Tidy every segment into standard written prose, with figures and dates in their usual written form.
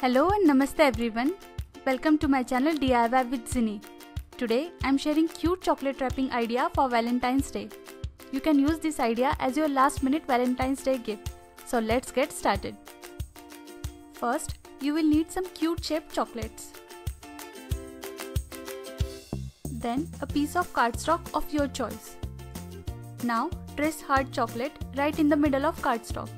Hello and Namaste everyone. Welcome to my channel DIY with Zini. Today I am sharing cute chocolate wrapping idea for Valentine's Day. You can use this idea as your last minute Valentine's Day gift. So let's get started. First, you will need some cute shaped chocolates. Then a piece of cardstock of your choice. Now press hard chocolate right in the middle of cardstock.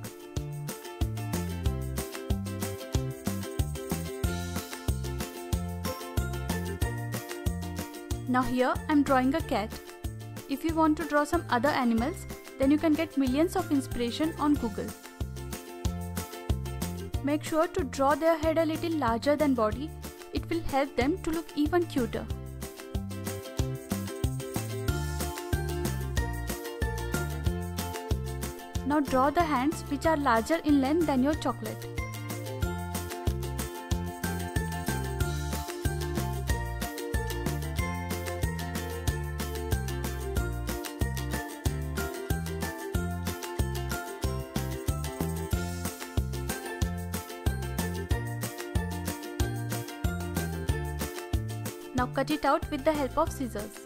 Now here I am drawing a cat. If you want to draw some other animals, then you can get millions of inspiration on Google. Make sure to draw their head a little larger than body. It will help them to look even cuter. Now draw the hands which are larger in length than your chocolate. Now cut it out with the help of scissors.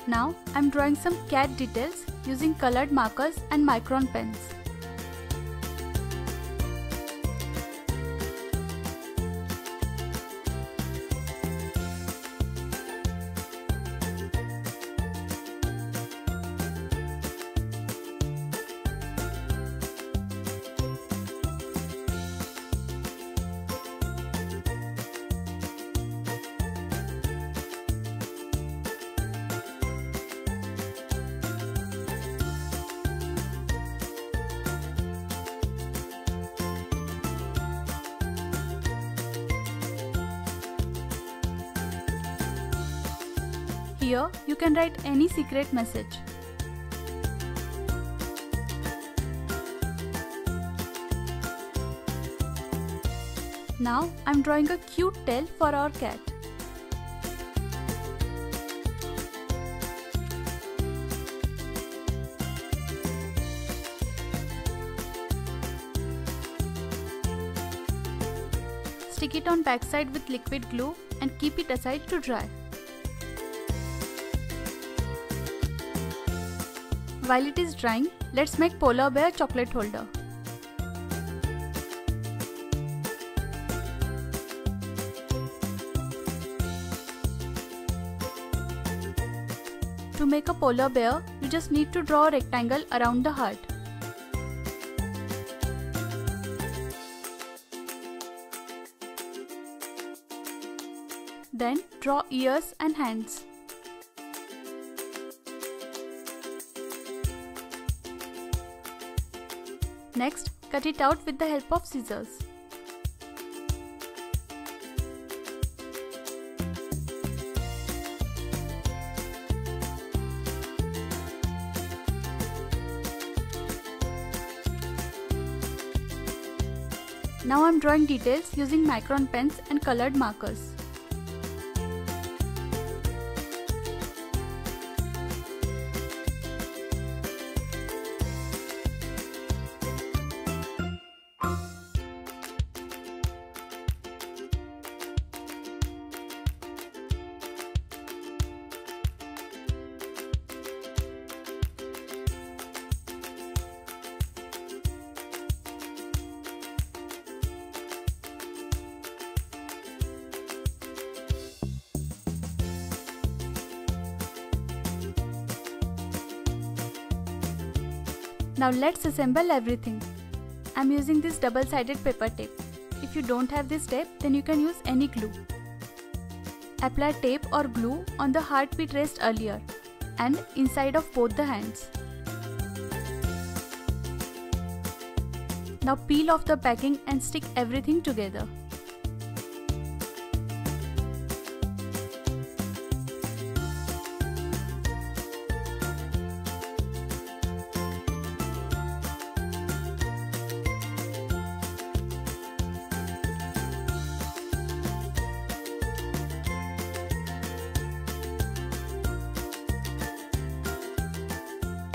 Now I am drawing some cat details using colored markers and micron pens. Here you can write any secret message. Now I am drawing a cute tail for our cat. Stick it on backside with liquid glue and keep it aside to dry. While it is drying, let's make polar bear chocolate holder. To make a polar bear, you just need to draw a rectangle around the heart. Then draw ears and hands. Next, cut it out with the help of scissors. Now I am drawing details using micron pens and colored markers. Now let's assemble everything. I am using this double-sided paper tape. If you don't have this tape, then you can use any glue. Apply tape or glue on the heart we traced earlier and inside of both the hands. Now peel off the packing and stick everything together.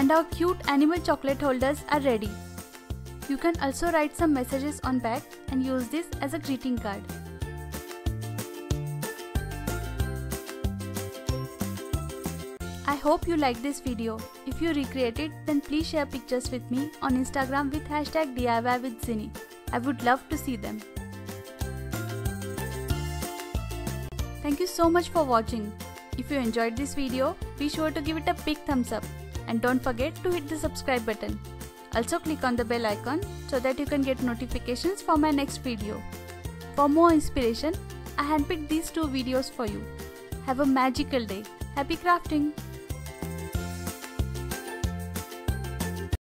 and our cute animal chocolate holders are ready. You can also write some messages on back and use this as a greeting card. I hope you liked this video. If you recreate it, then please share pictures with me on Instagram with #DIY with Zini. I would love to see them. Thank you so much for watching. If you enjoyed this video, be sure to give it a big thumbs up and don't forget to hit the subscribe button. Also click on the bell icon so that you can get notifications for my next video. For more inspiration, I handpicked these 2 videos for you. Have a magical day. Happy crafting!